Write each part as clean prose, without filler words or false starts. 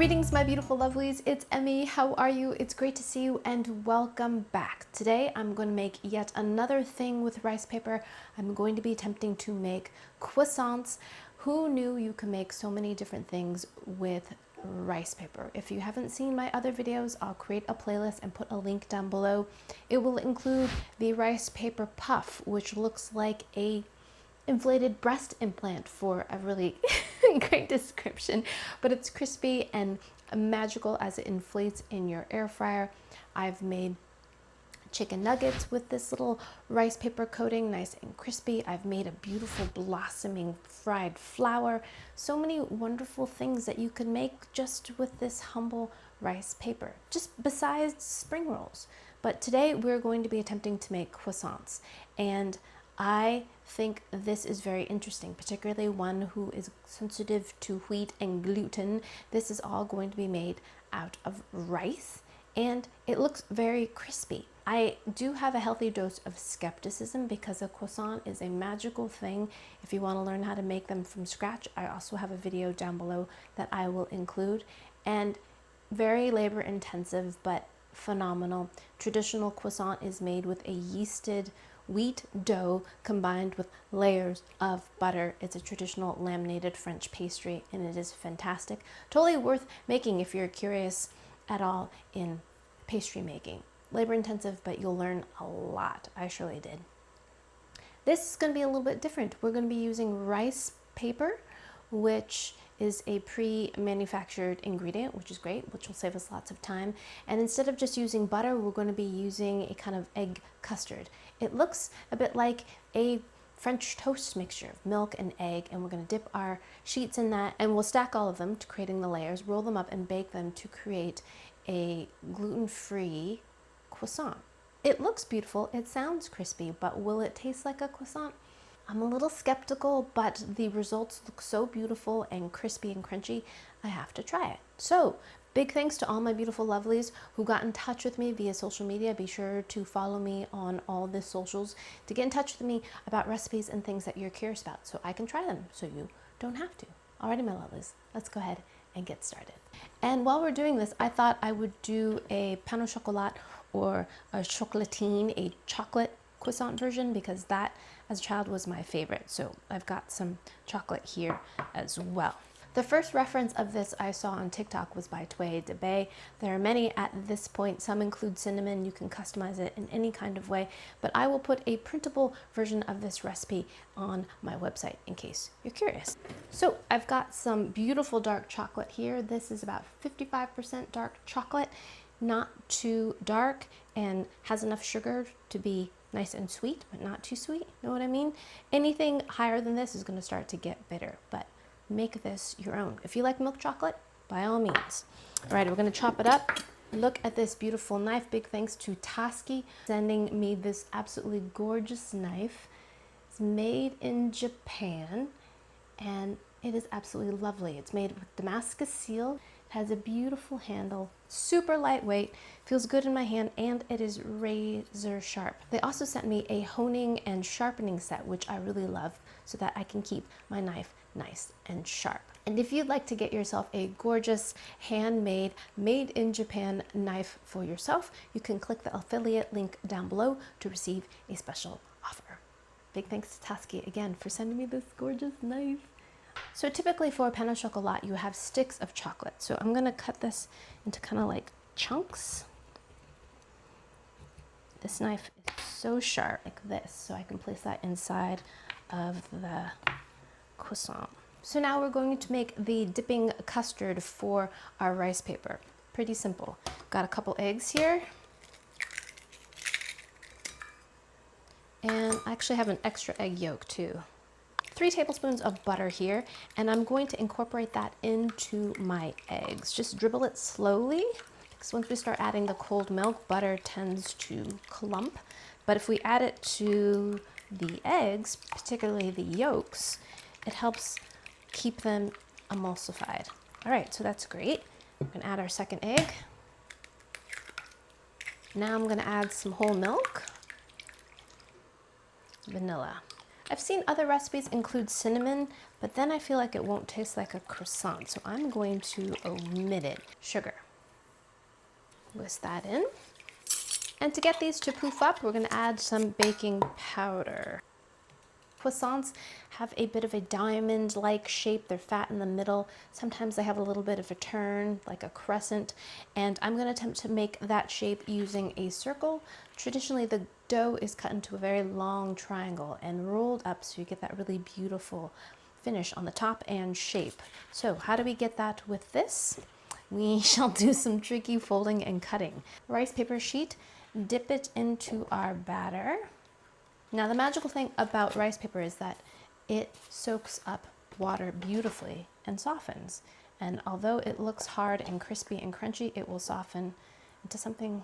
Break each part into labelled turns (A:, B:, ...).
A: Greetings, my beautiful lovelies. It's Emmy. How are you? It's great to see you and welcome back. Today I'm going to make yet another thing with rice paper. I'm going to be attempting to make croissants. Who knew you could make so many different things with rice paper? If you haven't seen my other videos, I'll create a playlist and put a link down below. It will include the rice paper puff, which looks like a inflated breast implant for a really great description, but it's crispy and magical as it inflates in your air fryer. I've made chicken nuggets with this little rice paper coating, nice and crispy. I've made a beautiful blossoming fried flour. So many wonderful things that you can make just with this humble rice paper, just besides spring rolls. But today we're going to be attempting to make croissants, and I think this is very interesting, particularly one who is sensitive to wheat and gluten. This is all going to be made out of rice, and it looks very crispy. I do have a healthy dose of skepticism because a croissant is a magical thing. If you want to learn how to make them from scratch, I also have a video down below that I will include, and very labor intensive but phenomenal. Traditional croissant is made with a yeasted wheat dough combined with layers of butter. It's a traditional laminated French pastry, and it is fantastic. Totally worth making if you're curious at all in pastry making. Labor intensive, but you'll learn a lot. I surely did. This is going to be a little bit different. We're going to be using rice paper, which is a pre-manufactured ingredient, which is great, which will save us lots of time. And instead of just using butter, we're going to be using a kind of egg custard. It looks a bit like a French toast mixture of milk and egg, and we're going to dip our sheets in that, and we'll stack all of them to creating the layers, roll them up and bake them to create a gluten-free croissant. It looks beautiful, it sounds crispy, but will it taste like a croissant? I'm a little skeptical, but the results look so beautiful and crispy and crunchy, I have to try it. So, big thanks to all my beautiful lovelies who got in touch with me via social media. Be sure to follow me on all the socials to get in touch with me about recipes and things that you're curious about so I can try them so you don't have to. Alrighty, my lovelies, let's go ahead and get started. And while we're doing this, I thought I would do a pain au chocolat or a chocolatine, a chocolate croissant version, because that as a child was my favorite. So I've got some chocolate here as well. The first reference of this I saw on TikTok was by Tway DeBay. There are many at this point. Some include cinnamon. You can customize it in any kind of way, but I will put a printable version of this recipe on my website in case you're curious. So I've got some beautiful dark chocolate here. This is about 55% dark chocolate, not too dark, and has enough sugar to be nice and sweet, but not too sweet. Know what I mean? Anything higher than this is going to start to get bitter, but make this your own. If you like milk chocolate, by all means. All right, we're going to chop it up. Look at this beautiful knife. Big thanks to Tasky sending me this absolutely gorgeous knife. It's made in Japan, and it is absolutely lovely. It's made with Damascus seal. Has a beautiful handle, super lightweight, feels good in my hand, and it is razor sharp. They also sent me a honing and sharpening set, which I really love, so that I can keep my knife nice and sharp. And if you'd like to get yourself a gorgeous handmade, made in Japan knife for yourself, you can click the affiliate link down below to receive a special offer. Big thanks to Tasky again for sending me this gorgeous knife. So typically for a pain au chocolat, you have sticks of chocolate. So I'm going to cut this into kind of like chunks. This knife is so sharp, like this, so I can place that inside of the croissant. So now we're going to make the dipping custard for our rice paper. Pretty simple. Got a couple eggs here. And I actually have an extra egg yolk too. 3 tablespoons of butter here, and I'm going to incorporate that into my eggs. Just dribble it slowly, because once we start adding the cold milk, butter tends to clump. But if we add it to the eggs, particularly the yolks, it helps keep them emulsified. All right, so that's great. We're gonna add our second egg. Now I'm gonna add some whole milk, vanilla. I've seen other recipes include cinnamon, but then I feel like it won't taste like a croissant, so I'm going to omit it. Sugar. Whisk that in. And to get these to poof up, we're going to add some baking powder. Croissants have a bit of a diamond-like shape. They're fat in the middle. Sometimes they have a little bit of a turn, like a crescent. And I'm going to attempt to make that shape using a circle. Traditionally, the dough is cut into a very long triangle and rolled up so you get that really beautiful finish on the top and shape. So how do we get that with this? We shall do some tricky folding and cutting. Rice paper sheet, dip it into our batter. Now the magical thing about rice paper is that it soaks up water beautifully and softens. And although it looks hard and crispy and crunchy, it will soften into something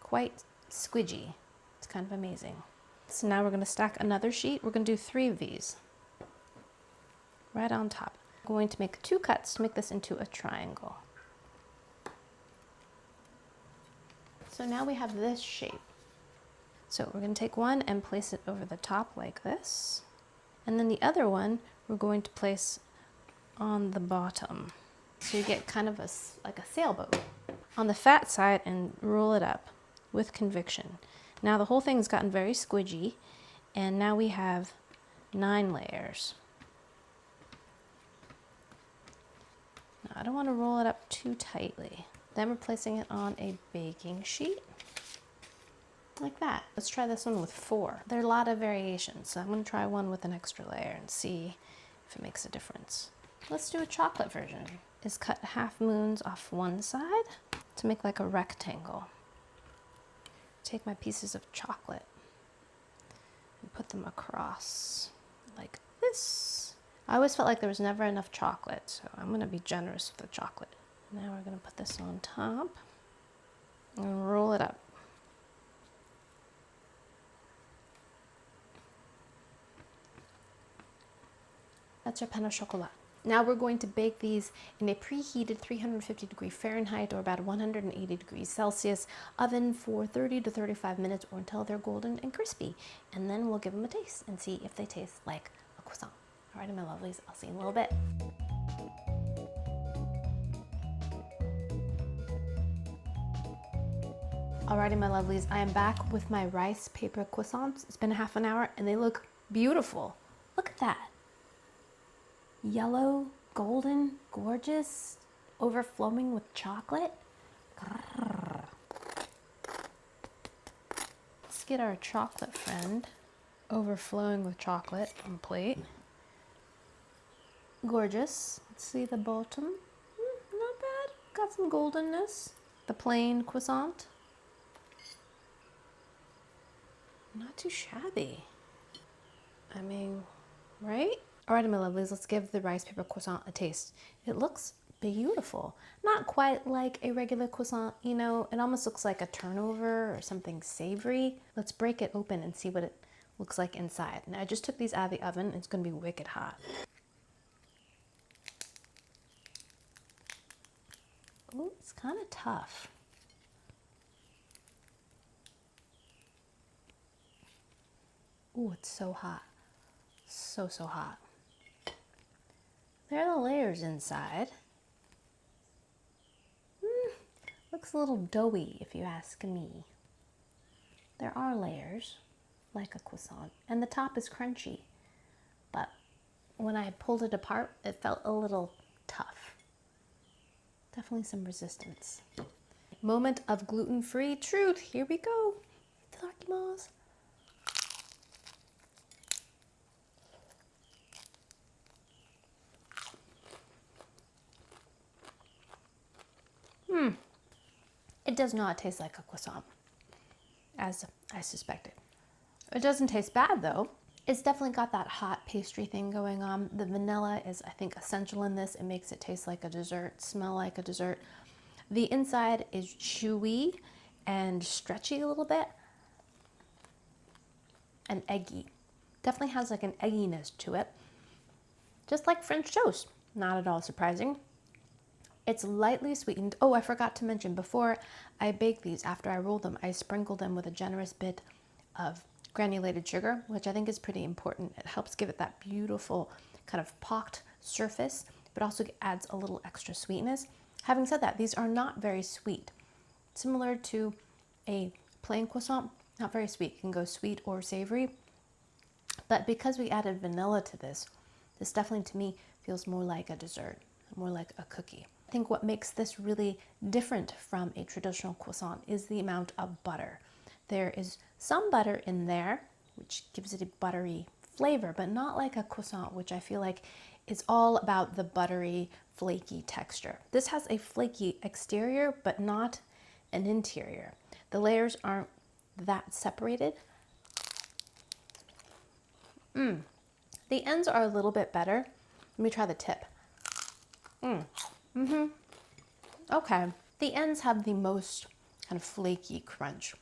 A: quite squidgy. It's kind of amazing. So now we're going to stack another sheet. We're going to do 3 of these right on top. I'm going to make 2 cuts to make this into a triangle. So now we have this shape. So we're going to take one and place it over the top like this. And then the other one we're going to place on the bottom. So you get kind of like a sailboat on the fat side and roll it up with conviction. Now the whole thing's gotten very squidgy, and now we have 9 layers. Now I don't want to roll it up too tightly. Then we're placing it on a baking sheet. Like that. Let's try this one with 4. There are a lot of variations, so I'm going to try one with an extra layer and see if it makes a difference. Let's do a chocolate version. Is cut half moons off one side to make like a rectangle. Take my pieces of chocolate and put them across like this. I always felt like there was never enough chocolate, so I'm going to be generous with the chocolate. Now we're going to put this on top and roll it up. That's our pain au chocolat. Now we're going to bake these in a preheated 350 Fahrenheit or about 180 degrees Celsius oven for 30 to 35 minutes or until they're golden and crispy. And then we'll give them a taste and see if they taste like a croissant. All right, my lovelies, I'll see you in a little bit. Alrighty, my lovelies, I am back with my rice paper croissants. It's been half an hour and they look beautiful. Look at that. Yellow, golden, gorgeous, overflowing with chocolate. Grrr. Let's get our chocolate friend overflowing with chocolate on the plate. Gorgeous. Let's see the bottom. Not bad. Got some goldenness. The plain croissant. Not too shabby. I mean, right? Alright, my lovelies, let's give the rice paper croissant a taste. It looks beautiful. Not quite like a regular croissant, you know, it almost looks like a turnover or something savory. Let's break it open and see what it looks like inside. Now I just took these out of the oven. It's going to be wicked hot. Ooh, it's kind of tough. Ooh, it's so hot. So hot. There are the layers inside. Looks a little doughy if you ask me. There are layers, like a croissant, and the top is crunchy. But when I pulled it apart, it felt a little tough. Definitely some resistance. Moment of gluten-free truth. Here we go. Itadakimasu. It does not taste like a croissant, as I suspected. It doesn't taste bad though. It's definitely got that hot pastry thing going on. The vanilla is, I think, essential in this. It makes it taste like a dessert, smell like a dessert. The inside is chewy and stretchy a little bit, and eggy. Definitely has like an egginess to it. Just like French toast. Not at all surprising. It's lightly sweetened. Oh, I forgot to mention, before I bake these, after I roll them, I sprinkle them with a generous bit of granulated sugar, which I think is pretty important. It helps give it that beautiful kind of pocked surface, but also adds a little extra sweetness. Having said that, these are not very sweet. Similar to a plain croissant, not very sweet. It can go sweet or savory. But because we added vanilla to this definitely to me feels more like a dessert, more like a cookie. I think what makes this really different from a traditional croissant is the amount of butter. There is some butter in there, which gives it a buttery flavor, but not like a croissant, which I feel like is all about the buttery, flaky texture. This has a flaky exterior, but not an interior. The layers aren't that separated. The ends are a little bit better. Let me try the tip. Okay. The ends have the most kind of flaky crunch.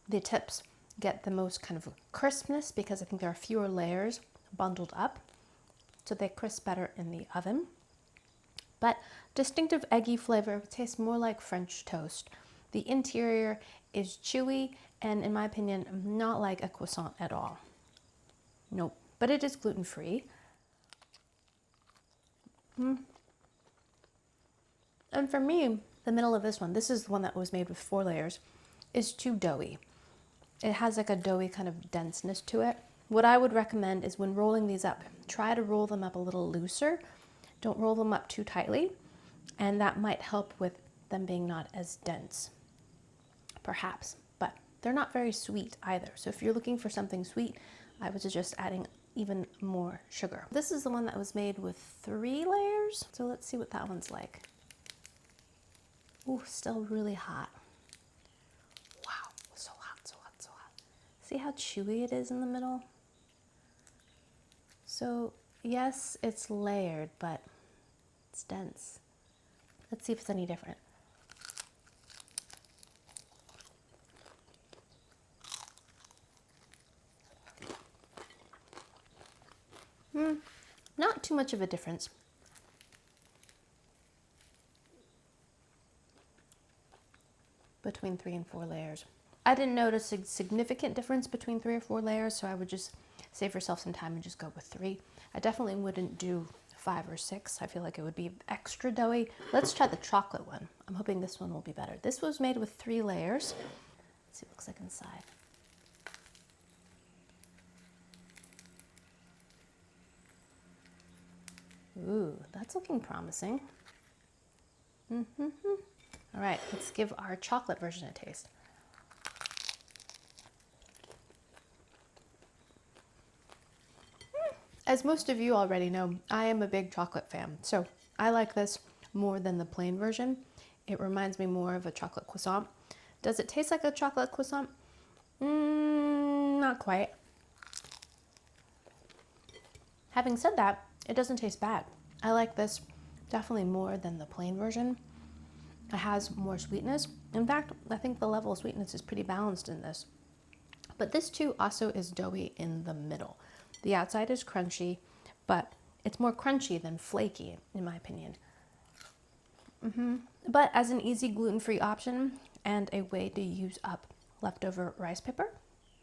A: The tips get the most kind of crispness because I think there are fewer layers bundled up, so they crisp better in the oven. But distinctive eggy flavor, it tastes more like French toast. The interior is chewy and, in my opinion, not like a croissant at all. Nope, but it is gluten-free. And for me, the middle of this one, this is the one that was made with 4 layers, is too doughy. It has like a doughy kind of denseness to it. What I would recommend is when rolling these up, try to roll them up a little looser. Don't roll them up too tightly, and that might help with them being not as dense, perhaps. But they're not very sweet either. So if you're looking for something sweet, I would suggest adding even more sugar. This is the one that was made with 3 layers. So let's see what that one's like. Ooh, still really hot. Wow, so hot, so hot, so hot. See how chewy it is in the middle? So yes, it's layered, but it's dense. Let's see if it's any different. Not too much of a difference. Between 3 and 4 layers. I didn't notice a significant difference between 3 or 4 layers, so I would just save yourself some time and just go with 3. I definitely wouldn't do 5 or 6. I feel like it would be extra doughy. Let's try the chocolate one. I'm hoping this one will be better. This was made with 3 layers. Let's see what it looks like inside. Ooh, that's looking promising. All right, let's give our chocolate version a taste. As most of you already know, I am a big chocolate fan, so I like this more than the plain version. It reminds me more of a chocolate croissant. Does it taste like a chocolate croissant? Not quite. Having said that, it doesn't taste bad. I like this definitely more than the plain version. It has more sweetness. In fact, I think the level of sweetness is pretty balanced in this. But this too also is doughy in the middle. The outside is crunchy, but it's more crunchy than flaky, in my opinion. But as an easy gluten-free option and a way to use up leftover rice paper,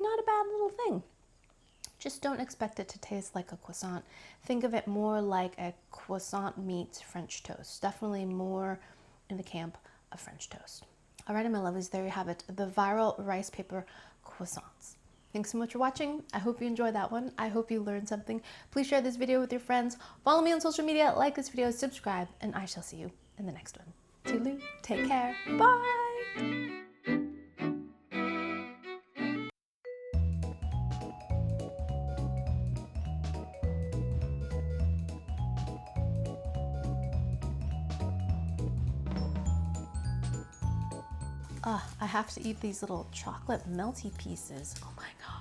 A: not a bad little thing. Just don't expect it to taste like a croissant. Think of it more like a croissant meets French toast. Definitely more in the camp of French toast. All right, my lovelies, there you have it. The viral rice paper croissants. Thanks so much for watching. I hope you enjoyed that one. I hope you learned something. Please share this video with your friends. Follow me on social media, like this video, subscribe, and I shall see you in the next one. Toodaloo, take care, bye! I have to eat these little chocolate melty pieces. Oh my God.